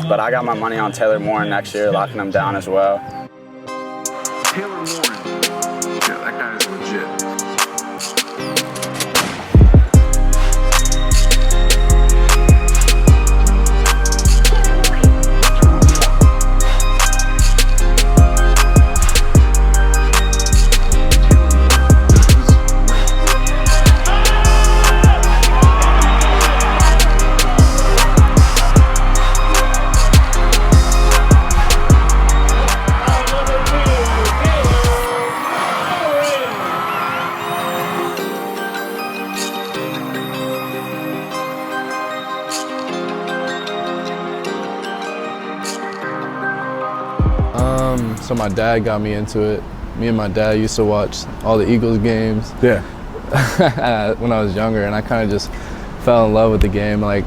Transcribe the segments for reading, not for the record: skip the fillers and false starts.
but I got my money on Taylor Morin next year, locking him down as well. Taylor Morin. Yeah, that guy is legit. So my dad got me into it. Me and my dad used to watch all the Eagles games. Yeah. When I was younger, and I kind of just fell in love with the game. Like,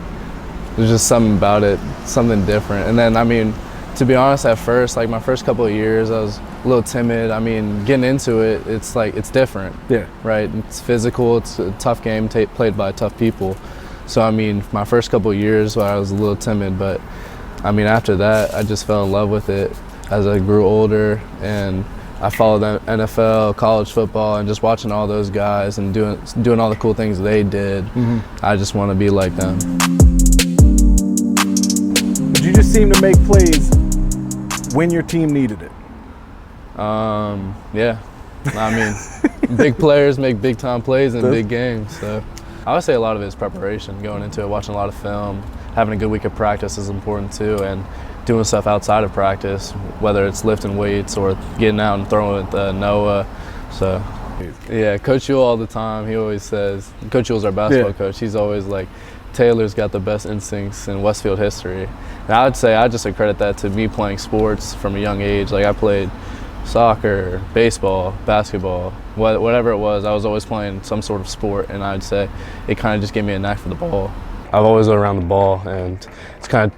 there's just something about it, something different. And then, I mean, to be honest, at first, like my first couple of years, I was a little timid. I mean, getting into it, it's like, it's different. Yeah. Right? It's physical, it's a tough game played by tough people. So, I mean, my first couple of years, I was a little timid, but I mean, after that, I just fell in love with it as I grew older, and I followed the NFL, college football, and just watching all those guys and doing all the cool things they did. Mm-hmm. I just want to be like them. But you just seem to make plays when your team needed it. Yeah. I mean, big players make big time plays in big games. So I would say a lot of it is preparation, going into it, watching a lot of film, having a good week of practice is important too, and doing stuff outside of practice, whether it's lifting weights or getting out and throwing with Noah. So, yeah, Coach Yule all the time, he always says, Coach Yule's our basketball coach, he's always like, Taylor's got the best instincts in Westfield history. And I would say I just accredit that to me playing sports from a young age. Like, I played soccer, baseball, basketball, whatever it was, I was always playing some sort of sport, and I'd say it kind of just gave me a knack for the ball. I've always been around the ball, and it's kind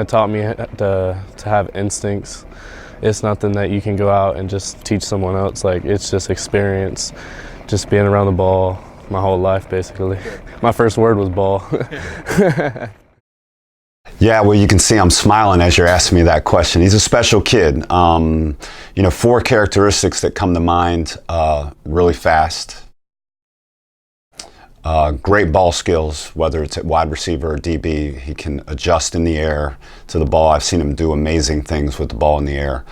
of taught me to have instincts. It's nothing that you can go out and just teach someone else. Like, it's just experience, just being around the ball my whole life, basically. My first word was ball. Yeah, well, you can see I'm smiling as you're asking me that question. He's a special kid. You know, 4 characteristics that come to mind really fast. Great ball skills, whether it's at wide receiver or DB. He can adjust in the air to the ball. I've seen him do amazing things with the ball in the air.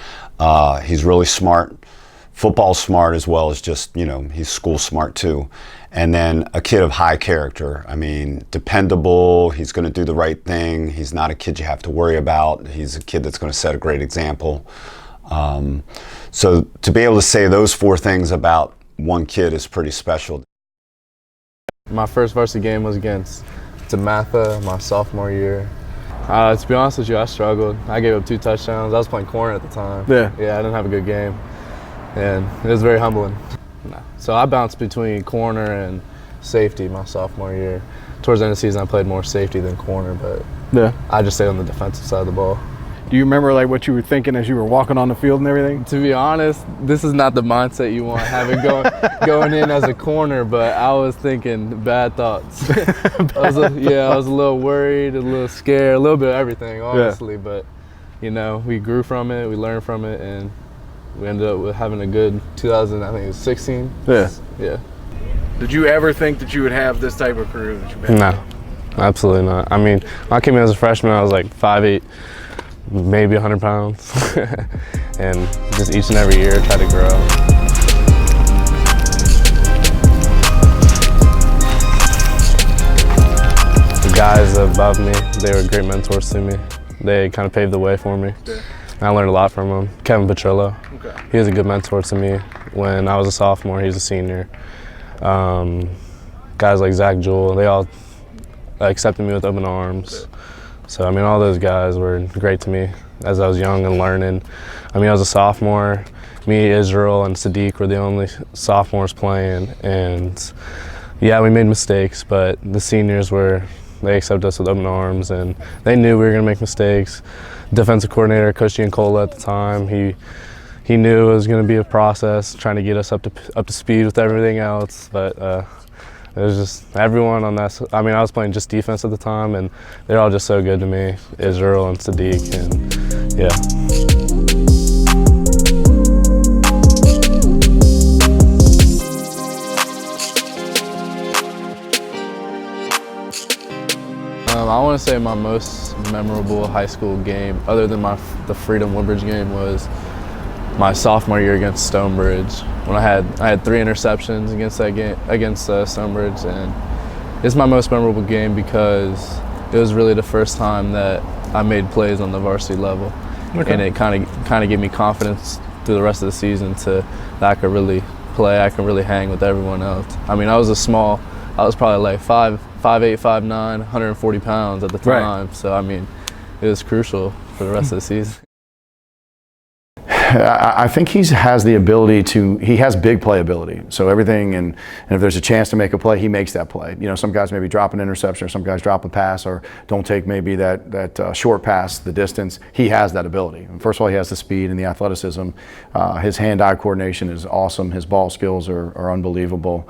He's really smart. Football smart, as well as just, you know, he's school smart too. And then a kid of high character. I mean, dependable. He's going to do the right thing. He's not a kid you have to worry about. He's a kid that's going to set a great example. So to be able to say those 4 things about one kid is pretty special. My first varsity game was against DeMatha my sophomore year. To be honest with you, I struggled. I gave up 2 touchdowns. I was playing corner at the time. Yeah, I didn't have a good game, and it was very humbling. So I bounced between corner and safety my sophomore year. Towards the end of the season, I played more safety than corner, but I just stayed on the defensive side of the ball. Do you remember like what you were thinking as you were walking on the field and everything? To be honest, this is not the mindset you want having going in as a corner, but I was thinking bad thoughts. I was a little worried, a little scared, a little bit of everything, honestly. But you know, we grew from it, we learned from it, and we ended up with having a good 2016. Yeah. Did you ever think that you would have this type of career that you've had? No, absolutely not. I mean, when I came in as a freshman, I was like 5'8", maybe 100 pounds, and just each and every year try to grow. The guys above me, they were great mentors to me. They kind of paved the way for me. And I learned a lot from them. Kevin Petrillo, he was a good mentor to me when I was a sophomore, he was a senior. Guys like Zach Jewell, they all accepted me with open arms. So, I mean, all those guys were great to me as I was young and learning. I mean, I was a sophomore. Me, Israel, and Sadiq were the only sophomores playing. And, yeah, we made mistakes, but the seniors they accepted us with open arms, and they knew we were going to make mistakes. Defensive coordinator, Coach Giancola at the time, he knew it was going to be a process, trying to get us up to speed with everything else. But It was just everyone on that. I mean, I was playing just defense at the time, and they're all just so good to me. Israel and Sadiq, and yeah. I want to say my most memorable high school game, other than the Freedom Woodbridge game, was my sophomore year against Stonebridge. When I had 3 interceptions against that game against Stonebridge, and it's my most memorable game because it was really the first time that I made plays on the varsity level, and it kind of gave me confidence through the rest of the season that I could really play, I could really hang with everyone else. I mean, I was probably like 5'8", 5'9", 140 pounds at the time. Right. So I mean, it was crucial for the rest of the season. I think he has the ability he has big playability. So everything, and if there's a chance to make a play, he makes that play. You know, some guys maybe drop an interception, or some guys drop a pass, or don't take maybe that short pass the distance. He has that ability. And first of all, he has the speed and the athleticism. His hand-eye coordination is awesome. His ball skills are unbelievable.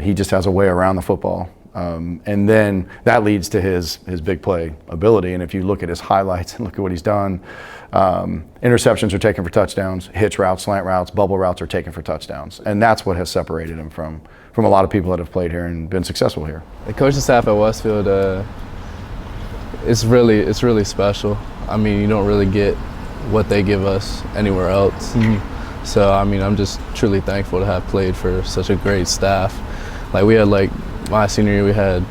He just has a way around the football. And then that leads to his big play ability. And if you look at his highlights and look at what he's done, interceptions are taken for touchdowns, hitch routes, slant routes, bubble routes are taken for touchdowns. And that's what has separated him from a lot of people that have played here and been successful here. The coaching staff at Westfield, it's really special. I mean, you don't really get what they give us anywhere else. Mm-hmm. So I mean, I'm just truly thankful to have played for such a great staff. Like we had my senior year, we had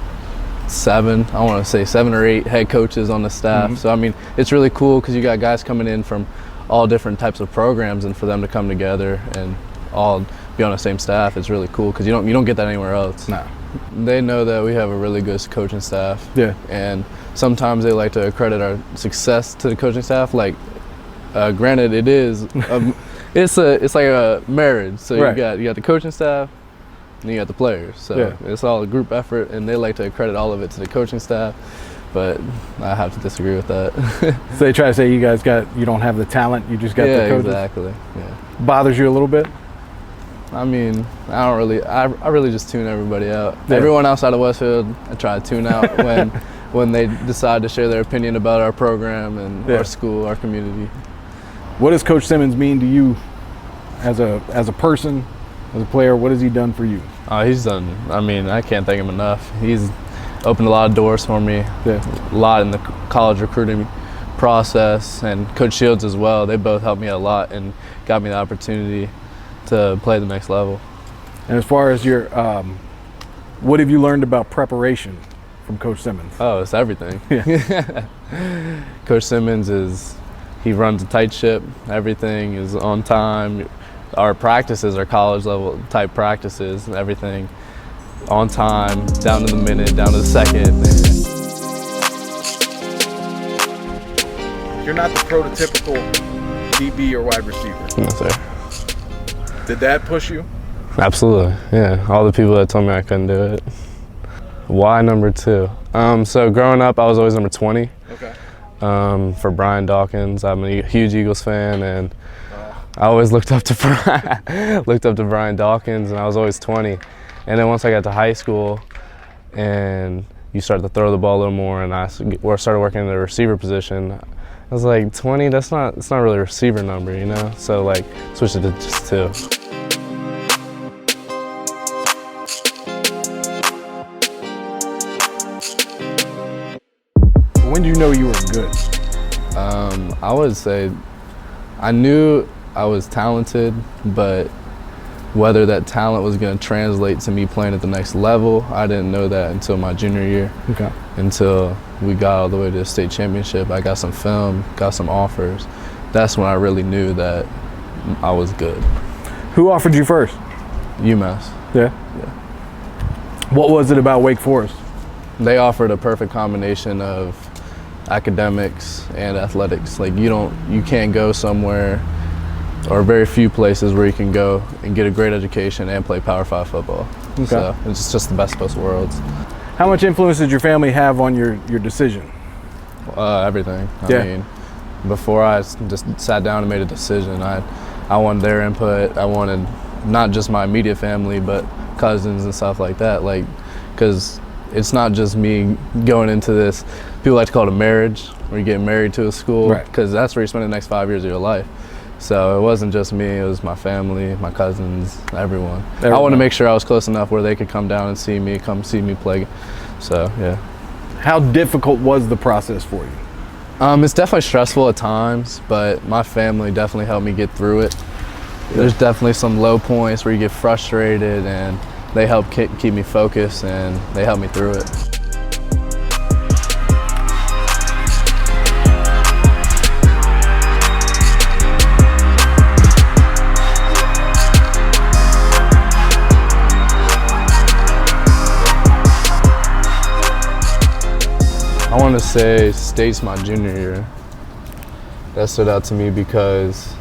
7 or 8 head coaches on the staff. Mm-hmm. So I mean, it's really cool because you got guys coming in from all different types of programs, and for them to come together and all be on the same staff, it's really cool because you don't get that anywhere else. No. They know that we have a really good coaching staff. Yeah. And sometimes they like to accredit our success to the coaching staff. Like, granted, it is it's like a marriage. So right. you got the coaching staff, and you got the players. So yeah. It's all a group effort, and they like to accredit all of it to the coaching staff. But I have to disagree with that. So they try to say you don't have the talent, you just got the coaches? Yeah, exactly. Yeah. Bothers you a little bit? I mean, I really just tune everybody out. Yeah. Everyone outside of Westfield, I try to tune out when they decide to share their opinion about our program and our school, our community. What does Coach Simmons mean to you as a person, as a player? What has he done for you? He's done, I mean, I can't thank him enough. He's opened a lot of doors for me, a lot in the college recruiting process, and Coach Shields as well. They both helped me a lot and got me the opportunity to play the next level. And as far as your, what have you learned about preparation from Coach Simmons? Oh, it's everything. Yeah. Coach Simmons he runs a tight ship. Everything is on time. Our practices are college level type practices, and everything on time, down to the minute, down to the second. You're not the prototypical DB or wide receiver. No, sir. Did that push you? Absolutely, yeah. All the people that told me I couldn't do it. Why number 2? So growing up, I was always number 20. Okay. For Brian Dawkins, I'm a huge Eagles fan, and I always looked up to Brian Dawkins, and I was always 20. And then once I got to high school, and you started to throw the ball a little more, and I started working in the receiver position, I was like, 20, it's not really a receiver number, you know? So like, switched it to just 2. When did you know you were good? I would say I knew I was talented, but whether that talent was going to translate to me playing at the next level, I didn't know that until my junior year. Okay. Until we got all the way to the state championship, I got some film, got some offers. That's when I really knew that I was good. Who offered you first? UMass. Yeah? Yeah. What was it about Wake Forest? They offered a perfect combination of academics and athletics. Like you can't go somewhere, or very few places where you can go and get a great education and play Power 5 football. Okay. So it's just the best of both worlds. How much influence did your family have on your decision? Everything. I mean, before I just sat down and made a decision, I wanted their input. I wanted not just my immediate family, but cousins and stuff like that, like, because it's not just me going into this. People like to call it a marriage, where you get married to a school, because that's where you spend the next 5 years of your life. So it wasn't just me, it was my family, my cousins, everyone. I wanted to make sure I was close enough where they could come down and see me, come see me play. So, yeah. How difficult was the process for you? It's definitely stressful at times, but my family definitely helped me get through it. There's definitely some low points where you get frustrated, and they help keep me focused, and they help me through it. I want to say state's my junior year. That stood out to me because,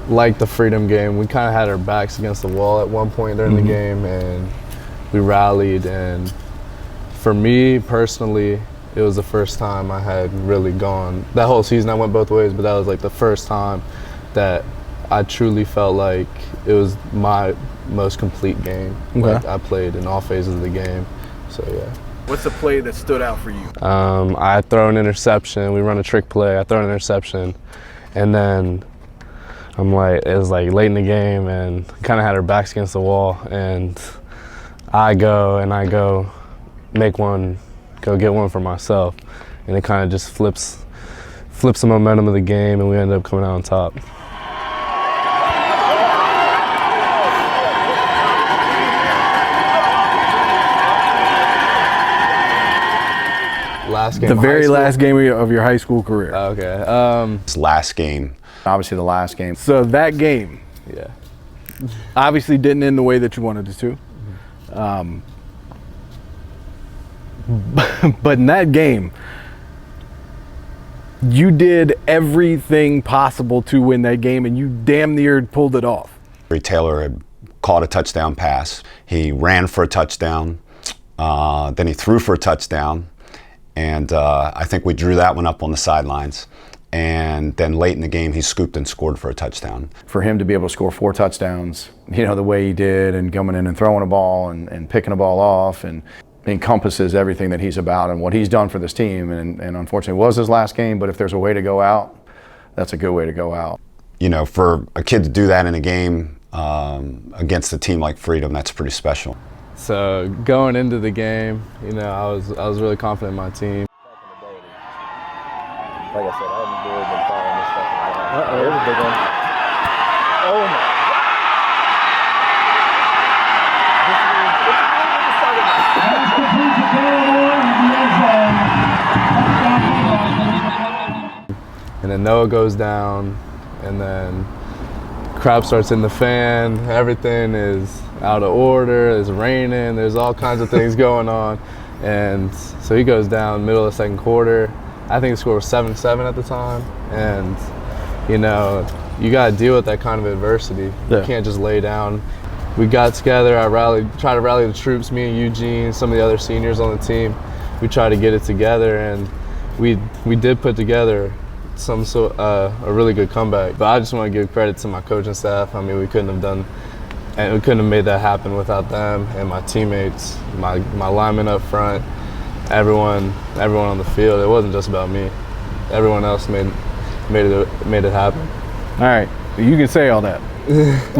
like the freedom game, we kind of had our backs against the wall at one point during the game, and we rallied. And for me personally, it was the first time I had really gone. That whole season I went both ways, but that was like the first time that I truly felt like it was my most complete game. Like I played in all phases of the game. So yeah. What's the play that stood out for you? I throw an interception. We run a trick play. I throw an interception, and then it was like late in the game, and kind of had our backs against the wall, and I go make one, go get one for myself, and it kind of just flips the momentum of the game, and we end up coming out on top. Last game. The very last game of your high school career. Okay. It's last game. Obviously the last game. So that game, Yeah. obviously didn't end the way that you wanted it to. But in that game, you did everything possible to win that game, and you damn near pulled it off. Taylor had caught a touchdown pass. He ran for a touchdown. Then he threw for a touchdown. And I think we drew that one up on the sidelines. And then late in the game, he scooped and scored for a touchdown. For him to be able to score 4 touchdowns, the way he did, and coming in and throwing a ball and picking a ball off, and encompasses everything that he's about and what he's done for this team. And unfortunately, it was his last game, but if there's a way to go out, that's a good way to go out. For a kid to do that in a game against a team like Freedom, that's pretty special. So going into the game, I was really confident in my team. Like I said, I haven't really been following this stuff in a while. There's a big one. Oh my. And then Noah goes down, and then crap starts in the fan. Everything is out of order. It's raining. There's all kinds of things going on, and so he goes down middle of the second quarter. I think the score was 7-7 at the time, and you got to deal with that kind of adversity. You can't just lay down. We got together. Tried to rally the troops. Me and Eugene, some of the other seniors on the team. We tried to get it together, and we did put together a really good comeback. But I just want to give credit to my coaching staff. I mean, we couldn't have made that happen without them and my teammates, my linemen up front, everyone on the field. It wasn't just about me. Everyone else made it happen. All right, you can say all that.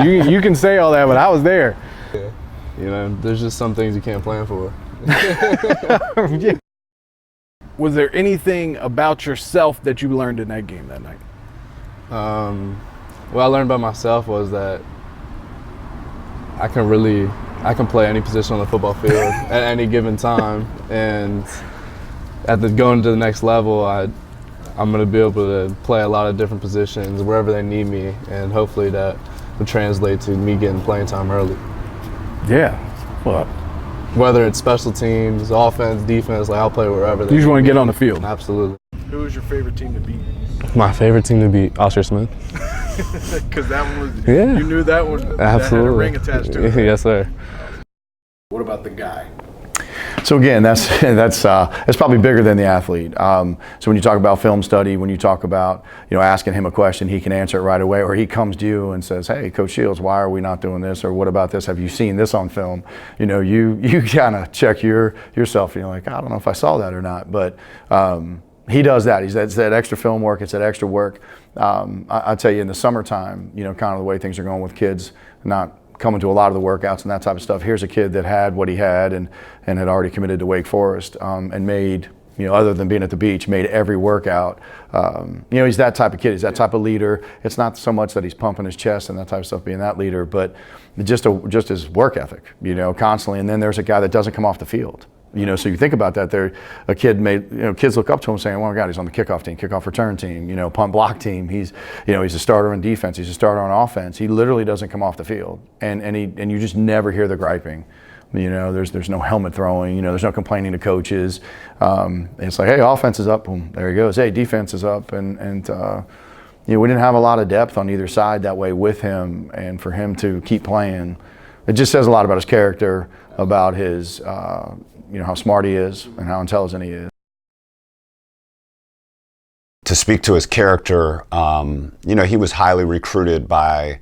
you can say all that, but I was there. Yeah. There's just some things you can't plan for. Was there anything about yourself that you learned in that game that night? What I learned about myself was that I can play any position on the football field at any given time, and going to the next level, I'm going to be able to play a lot of different positions wherever they need me, and hopefully that will translate to me getting playing time early. Yeah. Well, whether it's special teams, offense, defense, I'll play wherever. You just want to get on the field. Absolutely. Who was your favorite team to beat? My favorite team to beat, Oscar Smith. Because that one was, yeah. You knew that one. Absolutely. That had a ring attached to it. Yes, sir. What about the guy? So again, that's probably bigger than the athlete. So when you talk about film study, when you talk about asking him a question, he can answer it right away, or he comes to you and says, "Hey, Coach Shields, why are we not doing this? Or what about this? Have you seen this on film?" You kind of check yourself, and you're like, "I don't know if I saw that or not," but he does that. It's that extra film work. It's that extra work. I tell you, in the summertime, kind of the way things are going with kids, not coming to a lot of the workouts and that type of stuff. Here's a kid that had what he had and had already committed to Wake Forest and made, other than being at the beach, made every workout. He's that type of kid. He's that type of leader. It's not so much that he's pumping his chest and that type of stuff, being that leader, but just his work ethic, constantly. And then there's a guy that doesn't come off the field. So you think about that. A kid kids look up to him saying, "Oh my God, he's on the kickoff team, kickoff return team, punt block team. He's a starter on defense. He's a starter on offense. He literally doesn't come off the field, and you just never hear the griping. There's no helmet throwing. There's no complaining to coaches. It's like, hey, offense is up. Boom, there he goes. Hey, defense is up, and we didn't have a lot of depth on either side that way with him, and for him to keep playing, it just says a lot about his character, about his. How smart he is and how intelligent he is. To speak to his character, he was highly recruited by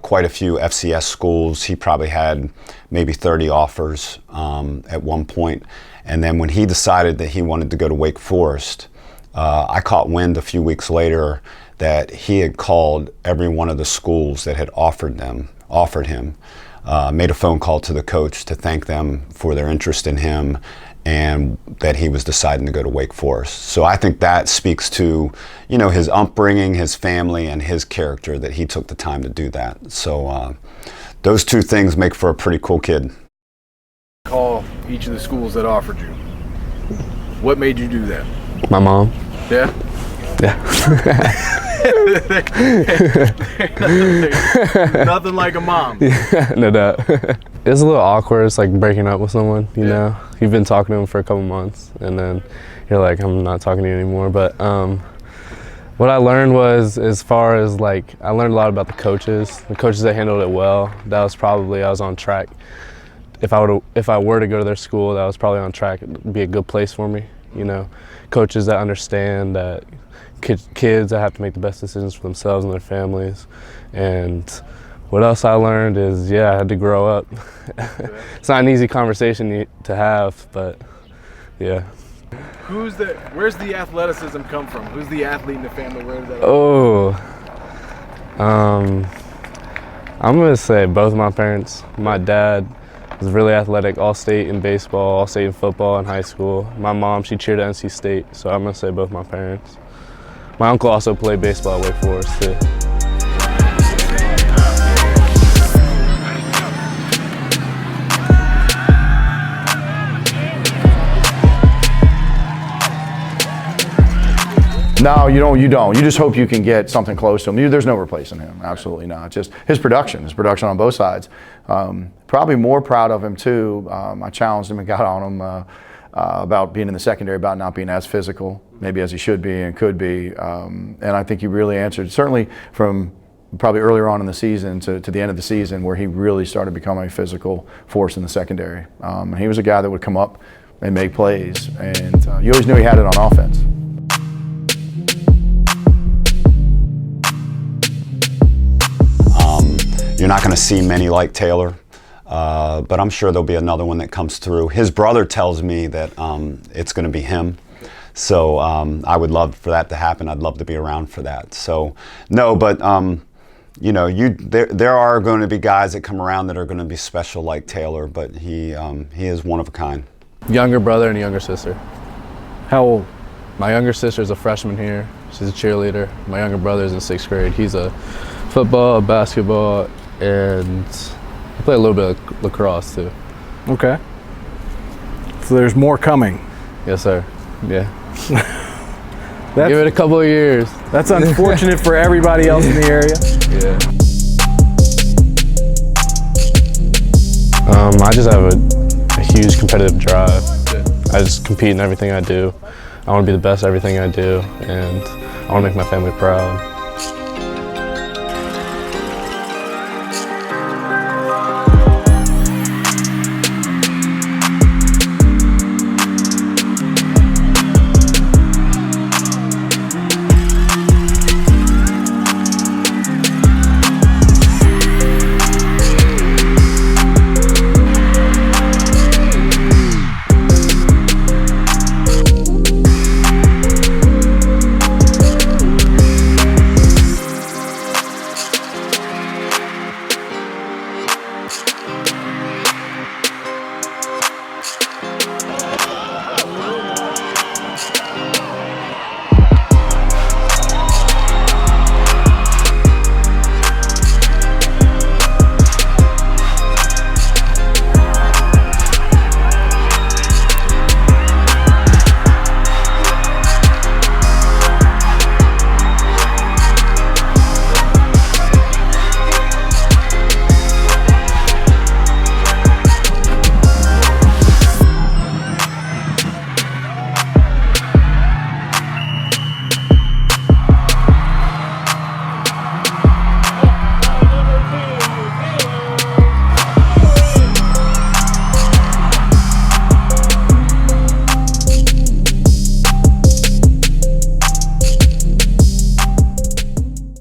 quite a few FCS schools. He probably had maybe 30 offers at one point. And then when he decided that he wanted to go to Wake Forest, I caught wind a few weeks later that he had called every one of the schools that had offered him. Made a phone call to the coach to thank them for their interest in him, and that he was deciding to go to Wake Forest. So I think that speaks to, his upbringing, his family, and his character, that he took the time to do that. So those two things make for a pretty cool kid. Call each of the schools that offered you. What made you do that? My mom. Yeah? Yeah. Nothing like a mom. No doubt. It's a little awkward. It's like breaking up with someone, you know. You've been talking to them for a couple months, and then you're like, I'm not talking to you anymore. But what I learned was, as far as I learned a lot about the coaches that handled it well. That was probably, I was on track. If I were to go to their school, that was probably on track. It'd be a good place for me, Coaches that understand that kids that have to make the best decisions for themselves and their families. And what else I learned is, I had to grow up. It's not an easy conversation to have, but yeah. Where's the athleticism come from? Who's the athlete in the family? Where does that I'm gonna say both of my parents. My dad was really athletic, all-state in baseball, all-state in football in high school. My mom, she cheered at NC State, so I'm gonna say both my parents. My uncle also played baseball at Wake Forest too. No, you don't. You just hope you can get something close to him. There's no replacing him. Absolutely not. Just his production on both sides. Probably more proud of him too. I challenged him and got on him about being in the secondary, about not being as physical, maybe as he should be and could be. And I think he really answered, certainly from probably earlier on in the season to the end of the season, where he really started becoming a physical force in the secondary. And he was a guy that would come up and make plays, and you always knew he had it on offense. You're not going to see many like Taylor, but I'm sure there'll be another one that comes through. His brother tells me that it's going to be him. So I would love for that to happen. I'd love to be around for that. So no, but there are going to be guys that come around that are going to be special like Taylor, but he is one of a kind. Younger brother and a younger sister. How old? My younger sister's a freshman here. She's a cheerleader. My younger brother's in 6th grade. He's a football, basketball, and I play a little bit of lacrosse too. Okay. So there's more coming. Yes, sir. Yeah. Give it a couple of years. That's unfortunate for everybody else in the area. Yeah. I just have a huge competitive drive. I just compete in everything I do. I want to be the best at everything I do, and I want to make my family proud.